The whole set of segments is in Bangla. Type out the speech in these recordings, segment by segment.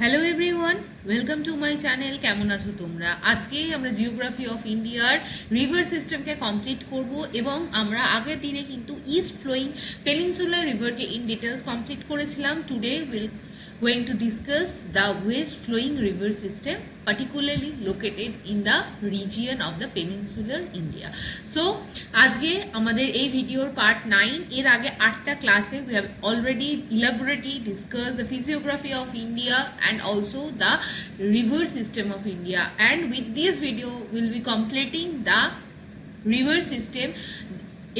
Hello everyone, welcome to my channel. কেমন আছো তোমরা? আজকে আমরা জিওগ্রাফি অফ ইন্ডিয়ার রিভার সিস্টেমকে কমপ্লিট করব এবং আমরা আগের দিনে কিন্তু ইস্ট ফ্লোয়িং পেনিনসুলার রিভারকে ইন ডিটেলস কমপ্লিট করেছিলাম। Today will going to discuss the west flowing river system particularly located in the region of the peninsular India. So আজকে আমাদের এই ভিডিওর পার্ট 9 এর আগে 8টা ক্লাসে we have already elaborately discussed the physiography of India and also the river system of India, and with this video we'll be completing the river system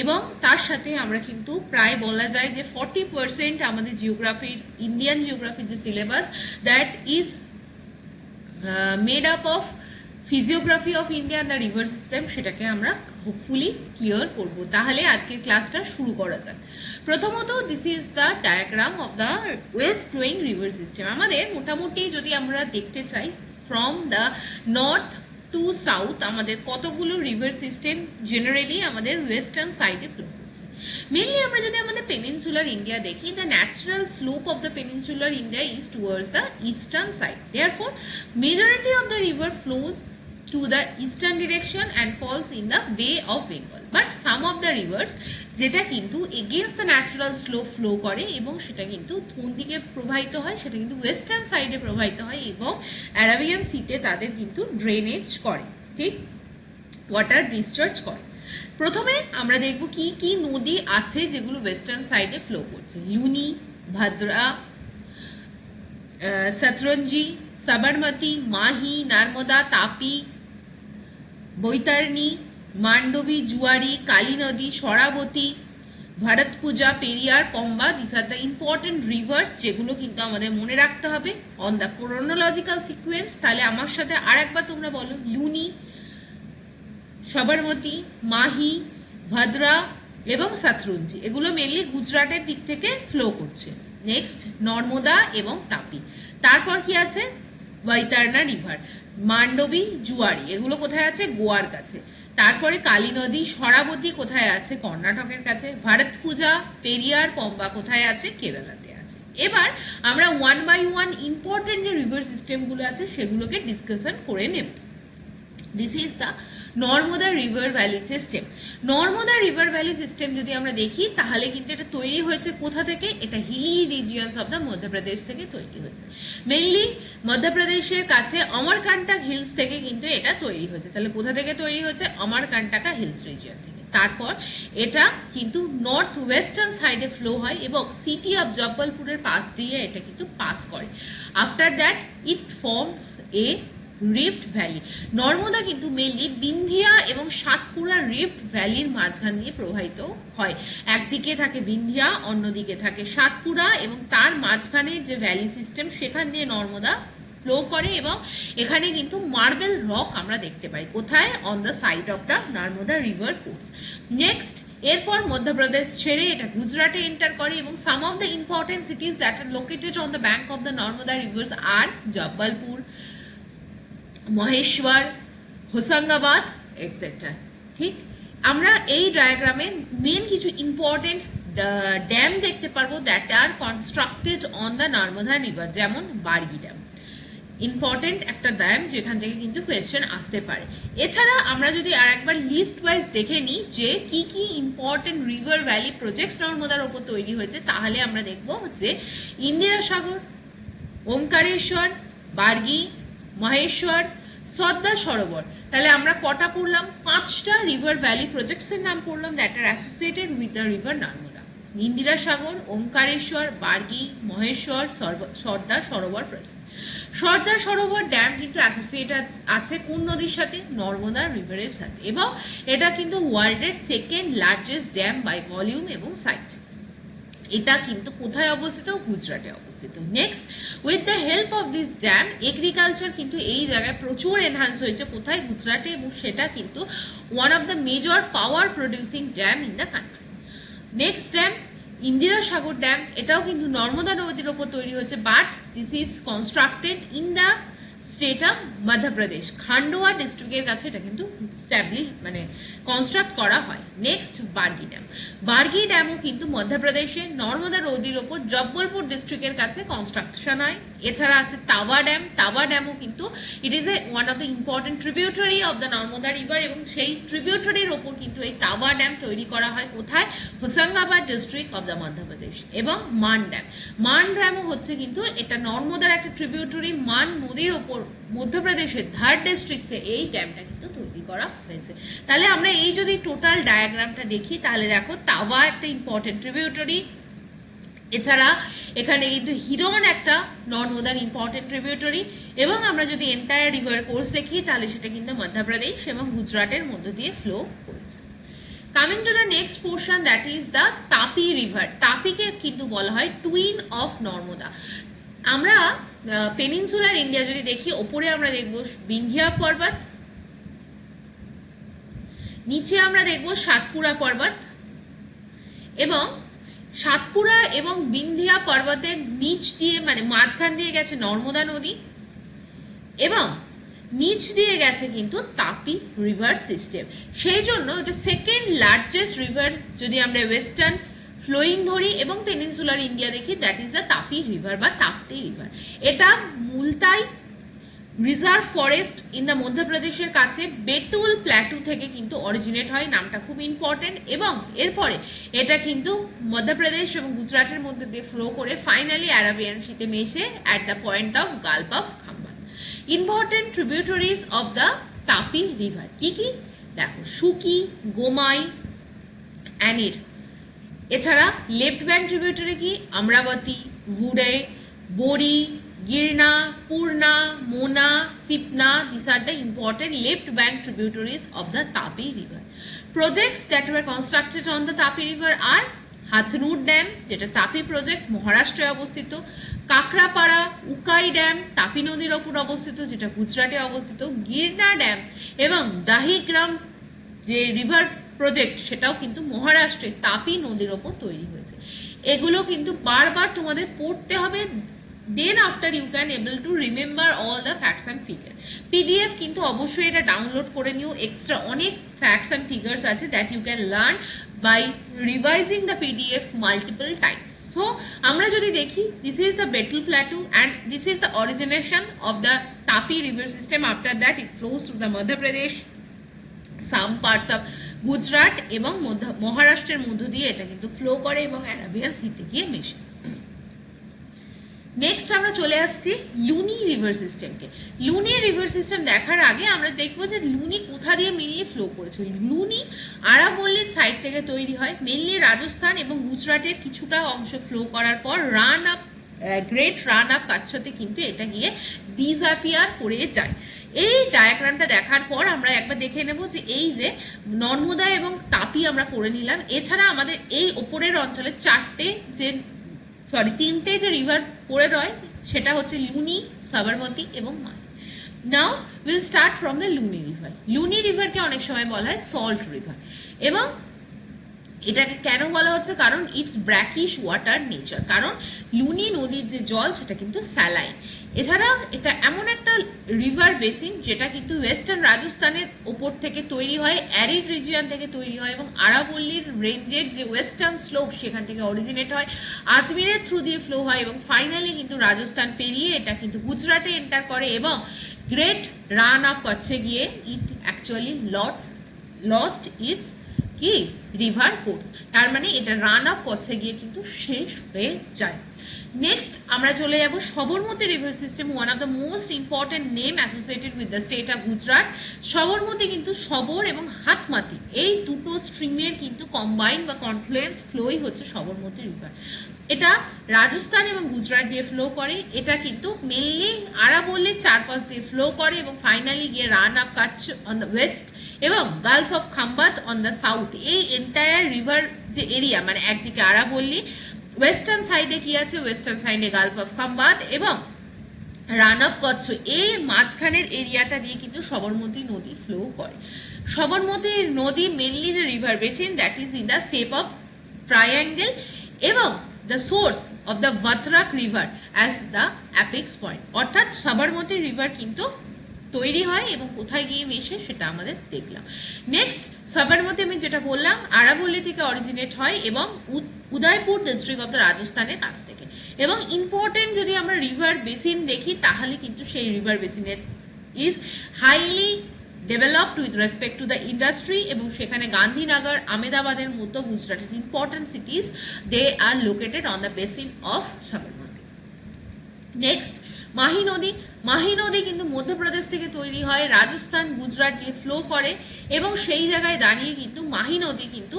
এবং তার সাথে আমরা কিন্তু প্রায় বলা যায় যে 40% আমাদের জিওগ্রাফির ইন্ডিয়ান জিওগ্রাফির যে syllabus that is made up of physiography of India the river system, সেটাকে আমরা হোপফুলি ক্লিয়ার করব। তাহলে আজকের ক্লাসটা শুরু করা যাক। প্রথমত this is the diagram of the west flowing river system. আমাদের মোটামুটি যদি আমরা দেখতে চাই from the north to south আমাদের কতগুলো রিভার সিস্টেম জেনারেলি আমাদের ওয়েস্টার্ন সাইডে ফ্লো করছে। মেনলি আমরা যদি আমাদের পেনিনসুলার ইন্ডিয়া দেখি, the natural slope of the peninsular India is towards the eastern side. Therefore majority of the river flows to the eastern direction and falls in the Bay of Bengal, but some of the rivers যেটা কিন্তু against the natural slope flow করে এবং সেটা কিন্তু কোন দিকে প্রবাহিত হয়, সেটা কিন্তু ওয়েস্টার্ন সাইডে প্রবাহিত হয় এবং অ্যারাবিয়ান সিতে তাদের কিন্তু ড্রেনেজ করে, ঠিক ওয়াটার ডিসচার্জ করে। প্রথমে আমরা দেখব কি কি নদী আছে যেগুলো ওয়েস্টার্ন সাইডে ফ্লো করছে। লুনি, ভাদ্রা, সতরঞ্জি, সাবরমতি, মাহি, নার্মদা, তাপি, বৈতরণী, মান্ডবী, জুয়ারি, কালী নদী, Sharavathi, Bharathapuzha, Periyar, Pamba. This are the important rivers যেগুলো কিন্তু আমাদের মনে রাখতে হবে অন দ্য ক্রোনোলজিক্যাল সিকুয়েন্স। তাহলে আমার সাথে আর একবার তোমরা বলো, লুনি, সবরমতী, মাহি, ভাদ্রা এবং সতরঞ্জি, এগুলো মেনলি গুজরাটের দিক থেকে ফ্লো করছে। নেক্সট নর্মদা এবং তাপি। তারপর কি আছে? বৈতরণা রিভার, মান্ডবী, জুয়ারি, এগুলো কোথায় আছে? গোয়ার কাছে। তারপরে কালী নদী, শরাবতী কোথায় আছে? কর্ণাটকের কাছে। ভারতপুজা, পেরিয়ার, পম্বা কোথায় আছে? কেরালাতে আছে। এবার আমরা ওয়ান বাই ওয়ান ইম্পর্টেন্ট যে রিভার সিস্টেমগুলো আছে সেগুলোকে ডিসকাশন করে নেব। This is the Narmada river valley system. Narmada river valley system যদি আমরা দেখি তাহলে কিন্তু এটা তৈরি হয়েছে কোথা থেকে? এটা Hili regions of the Madhya Pradesh থেকে তৈরি হয়েছে। মেইনলি মধ্যপ্রদেশের কাছে অমরকান্টক হিলস থেকে কিন্তু এটা তৈরি হয়েছে। তাহলে কোথা থেকে তৈরি হয়েছে? অমরকান্টকা হিলস রিজিয়ন থেকে। তারপর এটা কিন্তু নর্থ ওয়েস্টার্ন সাইডে ফ্লো হয় এবং সিটি অফ জব্বলপুরের পাশ দিয়ে এটা কিন্তু পাস করে। After that it forms A rift valley. Narmada কিন্তু মেনলি বিন্ধিয়া এবং সাতপুরা রিফট ভ্যালির মাঝখান দিয়ে প্রবাহিত হয়। একদিকে থাকে বিন্ধিয়া, অন্যদিকে থাকে সাতপুরা এবং তার মাঝখানের যে ভ্যালি সিস্টেম সেখান দিয়ে নর্মদা ফ্লো করে এবং এখানে কিন্তু মার্বেল রক আমরা দেখতে পাই। কোথায়? On the side of the Narmada river course. Next এরপর মধ্যপ্রদেশ ছেড়ে এটা গুজরাটে এন্টার করে এবং some of the important cities that are located on the bank of the Narmada rivers are Jabalpur, Maheshwar, Hoshangabad etcetera. ঠিক আমরা এই ডায়াগ্রামে মেন কিছু ইম্পর্টেন্ট ড্যাম দেখতে পারবো that are constructed on the Narmada river, যেমন বার্গি ড্যাম, ইম্পর্টেন্ট একটা ড্যাম যেখান থেকে কিন্তু কোয়েশ্চেন আসতে পারে। এছাড়া আমরা যদি আর একবার লিস্ট ওয়াইজ দেখে নিই যে কি কি ইম্পর্টেন্ট রিভার ভ্যালি প্রজেক্টস নর্মদার ওপর তৈরি হয়েছে, তাহলে আমরা দেখবো যে ইন্দিরা সাগর, ওমকারেশ্বর, বার্গি, মহেশ্বর, সর্দার সরোবর। তাহলে আমরা কটা পড়লাম? 5টা রিভার ভ্যালি প্রজেক্টসের নাম পড়লাম that are associated with the river Narmada. Indira Sagar, Omkareshwar, Bargi, Maheshwar, Sardar Sarovar project. Sardar Sarovar dam কিন্তু অ্যাসোসিয়েটেড আছে কোন নদীর সাথে? নর্মদা রিভারের সাথে, এবং এটা কিন্তু ওয়ার্ল্ডের second largest dam by volume এবং সাইজ। এটা কিন্তু কোথায় অবস্থিত? গুজরাটে অবস্থিত। Next with the help of this dam agriculture কিন্তু এই জায়গায় প্রচুর এনহান্স হয়েছে। কোথায়? গুজরাটে, এবং সেটা কিন্তু one of the major power producing dam in the country. Next dam Indira Sagar dam, এটাও কিন্তু নর্মদা নদীর ওপর তৈরি হয়েছে, but this is constructed in the state of Madhya Pradesh, Khandwa ডিস্ট্রিক্টের কাছে এটা কিন্তু মানে কনস্ট্রাক্ট করা হয়। Next Bargi dam. বার্গি ড্যামও কিন্তু মধ্যপ্রদেশে নর্মদা নদীর ওপর জব্বলপুর ডিস্ট্রিক্টের কাছে কনস্ট্রাকশন হয়। এছাড়া আছে তাওয়া ড্যাম। তাওয়া ড্যামও কিন্তু it is one of the important tributary of the Narmada river, এবং সেই ট্রিবিউটারির ওপর কিন্তু এই তাওয়া ড্যাম তৈরি করা হয় কোথায়? হোসাঙ্গাবাদ ডিস্ট্রিক্ট অফ দ্য মধ্যপ্রদেশ। এবং মান ড্যাম। মান ড্যামও হচ্ছে কিন্তু এটা নর্মদার একটা ট্রিবিউটারি, মান নদীর ওপর মধ্যপ্রদেশের ধার ডিস্ট্রিক্টসে এই ড্যামটা কিন্তু তৈরি করা হয়েছে। তাহলে আমরা এই যদি টোটাল ডায়াগ্রামটা দেখি তাহলে দেখো তাওয়া একটা ইম্পর্টেন্ট ট্রিবিউটারি, এছাড়া এখানে কিন্তু হিরন একটা নর্মদার ইম্পর্টেন্ট ট্রিবিউটারি, এবং আমরা যদি এন্টায়ার রিভার কোর্স দেখি তাহলে সেটা কিন্তু মধ্যপ্রদেশ এবং গুজরাটের মধ্য দিয়ে ফ্লো করেছে। Coming to the next portion, that is the Tapi river. তাপিকে কিন্তু বলা হয় টুইন অফ নর্মদা। আমরা পেনিনসুলার ইন্ডিয়া যদি দেখি, ওপরে আমরা দেখব বিন্ধিয়া পর্বত, নিচে আমরা দেখব সাতপুরা পর্বত, এবং সাতপুরা এবং বিন্ধিয়া পর্বতের নিচ দিয়ে মানে মাঝখান দিয়ে গেছে নর্মদা নদী, এবং নিচ দিয়ে গেছে কিন্তু তাপি রিভার সিস্টেম। সেই জন্য এটা সেকেন্ড লার্জেস্ট রিভার যদি আমরা ওয়েস্টার্ন ফ্লোয়িং ধরি, এবং পেনিনসুলার ইন্ডিয়া দেখি, that is the Tapi river বা তাপ্তি রিভার। এটা মুলতাই রিজার্ভ ফরেস্ট ইন দ্য মধ্যপ্রদেশের কাছে বেতুল প্ল্যাটু থেকে কিন্তু অরিজিনেট হয়, নামটা খুব ইম্পর্টেন্ট। এবং এরপরে এটা কিন্তু মধ্যপ্রদেশ এবং গুজরাটের মধ্যে দিয়ে ফ্লো করে ফাইনালি অ্যারাবিয়ান সিতে মেশে at the point of Gulf of Khambhat. Important tributaries of the Tapi river কি কি দেখো, সুকি, গোমাই, অ্যানির। এছাড়া লেফট ব্যাঙ্ক ট্রিবিউটারি কি? অমরাবতী, ভুডে, বড়ি, Girna, Purna, Mona, Sipna, these are the important left bank tributaries of the Tapi River. Projects that were constructed on the Tapi River are Hathnur Dam, যেটা তাপি প্রজেক্ট মহারাষ্ট্রে অবস্থিত, কাকরাপাড়া উকাই ড্যাম তাপি নদীর ওপর অবস্থিত যেটা গুজরাটে অবস্থিত, গিরনা ড্যাম এবং দাহিগ্রাম যে রিভার প্রজেক্ট সেটাও কিন্তু মহারাষ্ট্রে তাপি নদীর ওপর তৈরি হয়েছে। এগুলো কিন্তু বারবার তোমাদের পড়তে হবে, then after you can able to remember all the facts and figures. PDF কিন্তু অবশ্যই এটা ডাউনলোড করে নিও, এক্সট্রা অনেক facts and figures আছে that you can learn by revising the PDF multiple times. So আমরা যদি দেখি, this is the Betul Plateau and this is the origination of the Tapi river system. After that it flows through the Madhya Pradesh, some parts of Gujarat এবং মহারাষ্ট্রের মধ্য দিয়ে এটা কিন্তু ফ্লো করে এবং অ্যারাবিয়ান সিতে গিয়ে মেশে। নেক্সট আমরা চলে আসছি লুনি রিভার সিস্টেমকে। লুনি রিভার সিস্টেম দেখার আগে আমরা দেখবো যে লুনি কোথা দিয়ে মেনলি ফ্লো করেছে। লুনি আরাবল্লীর সাইড থেকে তৈরি হয়, মেনলি রাজস্থান এবং গুজরাটের কিছুটা অংশ ফ্লো করার পর Rann of great Rann of কাচ্ছতে কিন্তু এটা গিয়ে ডিসঅ্যাপিয়ার করে যায়। এই ডায়াগ্রামটা দেখার পর আমরা একবার দেখে নেব যে এই যে নর্মদা এবং তাপি আমরা করে নিলাম, এছাড়া আমাদের এই ওপরের অঞ্চলে তিনটে যে রিভার পড়ে রয় সেটা হচ্ছে লুনি, সাবরমতি এবং Mahi. Now will start from the Luni river. Luni রিভারকে অনেক সময় বলা হয় সল্ট রিভার, এবং এটাকে কেন বলা হচ্ছে? কারণ ইটস ব্র্যাকিশ ওয়াটার নেচার, কারণ লুনি নদীর যে জল সেটা কিন্তু স্যালাইন। এছাড়া এটা এমন একটা রিভার বেসিন যেটা কিন্তু ওয়েস্টার্ন রাজস্থানের ওপর থেকে তৈরি হয়, অ্যারিড রিজিয়ন থেকে তৈরি হয়, এবং আরাবল্লীর রেঞ্জের যে ওয়েস্টার্ন স্লোপ সেখান থেকে অরিজিনেট হয়, আজমিরের থ্রু দিয়ে ফ্লো হয়, এবং ফাইনালি কিন্তু রাজস্থান পেরিয়ে এটা কিন্তু গুজরাটে এন্টার করে, এবং গ্রেট রান অফ কচ্ছে গিয়ে ইট অ্যাকচুয়ালি লস্ট ইটস কি রিভার কোর্স, তার মানে এটা রান আপ কচ্ছে গিয়ে কিন্তু শেষ হয়ে যায়। নেক্সট আমরা চলে যাব Sabarmati river system, one of the most important name associated with the state of Gujarat. Sabarmati কিন্তু সবর এবং হাতমাতি এই দুটো স্ট্রিমের কিন্তু কম্বাইন্ড বা কনফ্লুয়েন্স ফ্লোই হচ্ছে সবরমতী রিভার। এটা রাজস্থান এবং গুজরাট দিয়ে ফ্লো করে, এটা কিন্তু মেনলি আরাবল্লীর চারপাশ দিয়ে ফ্লো করে এবং ফাইনালি গিয়ে Rann of Kutch on the west এবং gulf of Khambhat on the south. এই এন্টায়ার রিভার যে এরিয়া মানে একদিকে আরাবল্লী, ওয়েস্টার্ন সাইডে কি আছে, ওয়েস্টার্ন সাইডে গালফ অফ খাম্বাত এবং রান অফ কচ্ছ, এই মাঝখানের এরিয়াটা দিয়ে কিন্তু সবরমতী নদী ফ্লো করে। সবরমতী নদী মেনলি যে river basin that is in the shape of triangle, এবং the source of the Vatrak river as the apex point, অর্থাৎ সবরমতী রিভার কিন্তু তৈরি হয় এবং কোথায় গিয়ে মেশে সেটা আমাদের দেখলাম। নেক্সট, সবরমতী আমি যেটা বললাম আরাবল্লী থেকে অরিজিনেট হয় এবং উদয়পুর ডিস্ট্রিক্ট অফ দ্য রাজস্থানের কাছ থেকে। এবং ইম্পর্টেন্ট যদি আমরা রিভার বেসিন দেখি তাহলে কিন্তু সেই রিভার বেসিনের is highly developed with respect to the industry, এবং সেখানে গান্ধীনগর, আহমেদাবাদের মতো গুজরাটের important cities they are located on the basin of Sabarmati. Next, Mahi নদী। মাহি নদী কিন্তু মধ্যপ্রদেশ থেকে তৈরি হয়, রাজস্থান গুজরাট দিয়ে ফ্লো করে এবং সেই জায়গায় দাঁড়িয়ে কিন্তু মাহি নদী কিন্তু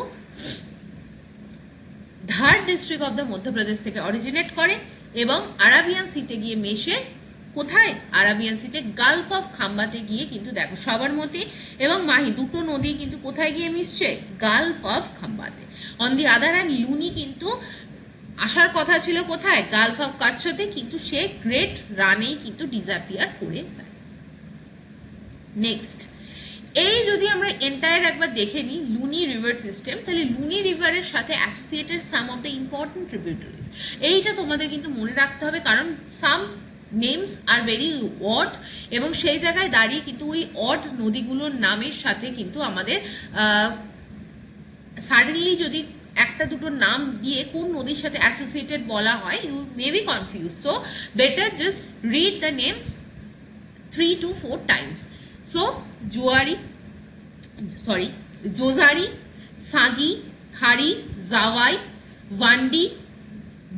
ধার ডিস্ট্রিক্ট অফ দ্য মধ্যপ্রদেশ থেকে অরিজিনেট করে এবং আরাবিয়ান সিতে গিয়ে মেশে। কোথায়? আরাবিয়ান সিতে গালফ অফ খাম্বাতে গিয়ে কিন্তু দেখো সবরমতী এবং মাহি দুটো নদী কিন্তু কোথায় গিয়ে মিশছে? গালফ অফ খাম্বাতে। On the other hand Luni কিন্তু আসার কথা ছিল কোথায়? গালফ অফ কাচ্ছতে, কিন্তু সে গ্রেট রানেই কিন্তু ডিসঅ্যাপিয়ার করে যায়। নেক্সট, এই যদি আমরা এন্টায়ার একবার দেখে নিই লুনি রিভার সিস্টেম, তাহলে লুনি রিভারের সাথে associated some of the important tributaries, এইটা তোমাদের কিন্তু মনে রাখতে হবে, কারণ সাম নেমস আর ভেরি অড এবং সেই জায়গায় দাঁড়িয়ে কিন্তু ওই অড নদীগুলোর নামের সাথে কিন্তু আমাদের সাডেনলি যদি একটা দুটো নাম দিয়ে কোন নদীর সাথে অ্যাসোসিয়েটেড বলা হয়, you may be confuse, so better just read the names 3 to 4 times. So Jojari, Sagi, Khari, Jawai, Wandi,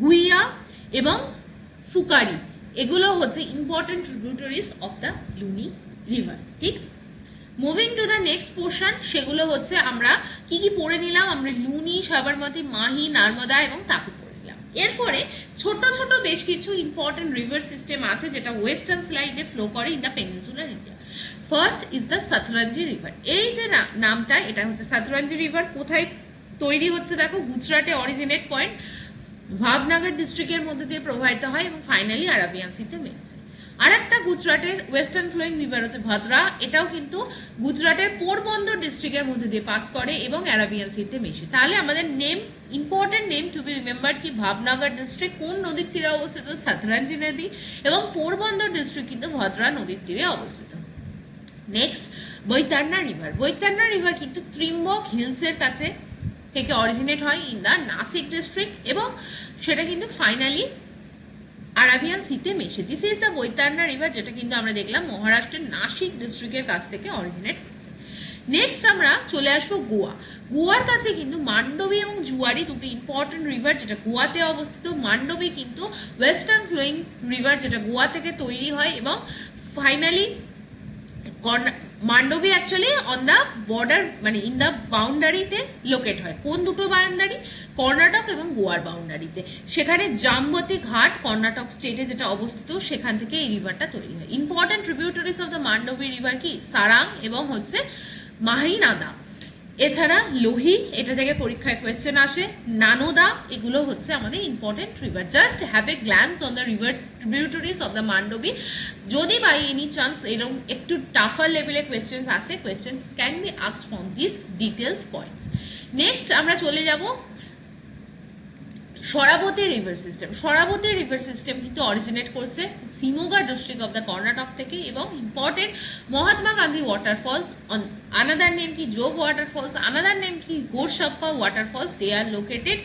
Guhiya এবং সুকারি, এগুলো হচ্ছে important tributaries of the Luni river. ঠিক, moving to the next portion, সেগুলো হচ্ছে আমরা কি কি পড়ে নিলাম? আমরা লুনি, সবরমতী, মাহি, নর্মদা এবং তাপি পড়ে নিলাম। এরপরে ছোট ছোট বেশ কিছু ইম্পর্টেন্ট রিভার সিস্টেম আছে যেটা ওয়েস্টার্ন স্লাইডে ফ্লো করে in the peninsular India. First is the Shetrunji river. এই যে নামটা, এটা হচ্ছে সতরঞ্জি রিভার। কোথায় তৈরি হচ্ছে দেখো? গুজরাটে অরিজিনেট পয়েন্ট, ভাবনগর ডিস্ট্রিক্টের মধ্যে দিয়ে প্রবাহিত হয় এবং ফাইনালি আরাবিয়ান সিতে মেশে। আর একটা গুজরাটের ওয়েস্টার্ন ফ্লোয়িং রিভার হচ্ছে ভদ্রা, এটাও কিন্তু গুজরাটের পোরবন্দর ডিস্ট্রিক্টের মধ্যে দিয়ে পাস করে এবং আরাবিয়ান সিতে মেশে। তাহলে আমাদের name, important name to be remembered কি ভাবনগর ডিস্ট্রিক্ট কোন নদীর তীরে অবস্থিত? সতরঞ্জি নদী, এবং পোরবন্দর ডিস্ট্রিক্ট কিন্তু ভদ্রা নদীর তীরে অবস্থিত। Next, Vaitarna river. Vaitarna river কিন্তু ত্রিম্বক হিলসের কাছে থেকে অরিজিনেট হয় ইন দ্য নাসিক ডিস্ট্রিক্ট এবং সেটা কিন্তু ফাইনালি আরাবিয়ান সিতে মেশে। দিস ইজ দ্য বৈতরণা রিভার, যেটা কিন্তু আমরা দেখলাম মহারাষ্ট্রের নাসিক ডিস্ট্রিক্টের কাছ থেকে অরিজিনেট হয়েছে। নেক্সট আমরা চলে আসবো গোয়া। গোয়ার কাছে কিন্তু মান্ডবী এবং জুয়ারি দুটি ইম্পর্টেন্ট রিভার যেটা গোয়াতে অবস্থিত। মান্ডবী কিন্তু ওয়েস্টার্ন ফ্লোয়িং রিভার যেটা গোয়া থেকে তৈরি হয় এবং finally Mandovi actually on the border, মানে ইন দ্য বাউন্ডারিতে লোকেট হয়। কোন দুটো বাউন্ডারি? কর্ণাটক এবং গোয়ার বাউন্ডারিতে। সেখানে জাম্বতী ঘাট কর্ণাটক স্টেটে যেটা অবস্থিত, সেখান থেকে এই রিভারটা তৈরি হয়। Important tributaries of the Mandovi river কি? সারাং এবং হচ্ছে মাহিনাদা। এছাড়া লোহি, এটা থেকে পরীক্ষায় কোয়েশ্চেন আসে, নানোদা, এগুলো হচ্ছে আমাদের important river. Just have a glance on the river tributaries of the Mandovi. যদি বাই এনি চান্স এরকম একটু টাফার লেভেলে কোয়েশ্চেন্স আসে, questions can be asked from this details points. Next আমরা চলে যাব শরাবতী রিভার সিস্টেম। শরাবতী রিভার সিস্টেম কিন্তু অরিজিনেট করছে Shimoga district of the Karnataka থেকে এবং important Mahatma Gandhi waterfalls, another name কি যোগ ওয়াটারফলস, আনাদার নেম কি গোরসাপ্পা ওয়াটারফলস, দে আর লোকেটেড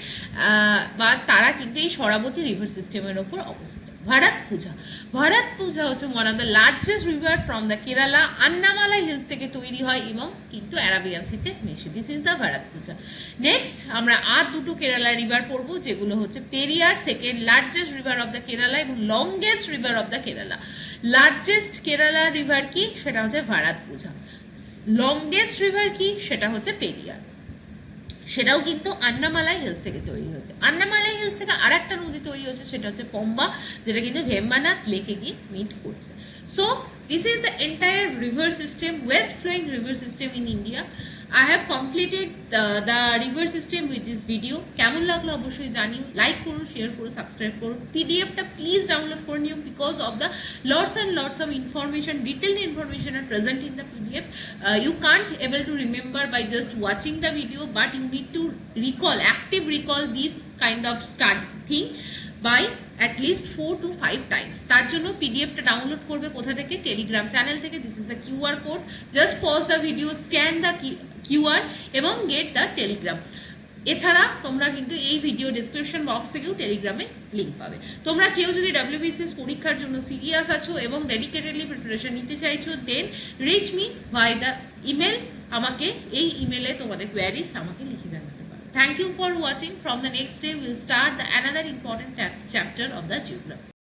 বা তারা কিন্তু এই শরাবতী রিভার সিস্টেমের ওপর অবস্থিত। ভারত পূজা। ভারত পূজা হচ্ছে one of the largest river from the Kerala, Annamalai hills থেকে তৈরি হয় এবং কিন্তু অ্যারাবিয়ান সিতে মেশে। This is the Bharathapuzha. Next আমরা আর দুটো কেরালা রিভার পড়বো যেগুলো হচ্ছে Periyar, second largest river of the Kerala এবং longest river of the Kerala. Largest Kerala river কি? সেটা হচ্ছে ভারত পূজা। লংগেস্ট রিভার কি? সেটা হচ্ছে পেরিয়ার। সেটাও কিন্তু আন্নামালাই হিলস থেকে তৈরি হয়েছে। আন্নামালাই হিলস থেকে আর একটা নদী তৈরি হয়েছে, সেটা হচ্ছে পম্বা, যেটা কিন্তু ভেম্বানাথ লেকে গিয়ে মিট করছে। So this is the entire river system, west flowing river system in India. I have completed the river system with this video. কেমন লাগলো অবশ্যই জানিও, লাইক করো, শেয়ার করো, সাবস্ক্রাইব করো। পিডিএফটা প্লিজ ডাউনলোড করে নিও because of the lots of information, detailed information are present in the PDF. You can't able to remember by just watching the video, but you need to active recall this kind of thing by at least 4 to 5 times. তার জন্য পিডিএফটা ডাউনলোড করবে কোথা থেকে? টেলিগ্রাম চ্যানেল থেকে। This is a QR code, just pause the video, scan the QR এবং গেট দ্য টেলিগ্রাম। এছাড়া তোমরা কিন্তু এই ভিডিও ডেসক্রিপশন বক্স থেকেও টেলিগ্রামে লিঙ্ক পাবে। তোমরা কেউ যদি WBCS পরীক্ষার জন্য সিরিয়াস আছো এবং ডেডিকেটেডলি প্রিপারেশন নিতে চাইছো, then reach me by the email. আমাকে এই ইমেলে তোমাদের কোয়ারিজ আমাকে লিখে জানাতে। Thank you for watching. From the next day, we'll start another important chapter of the geography.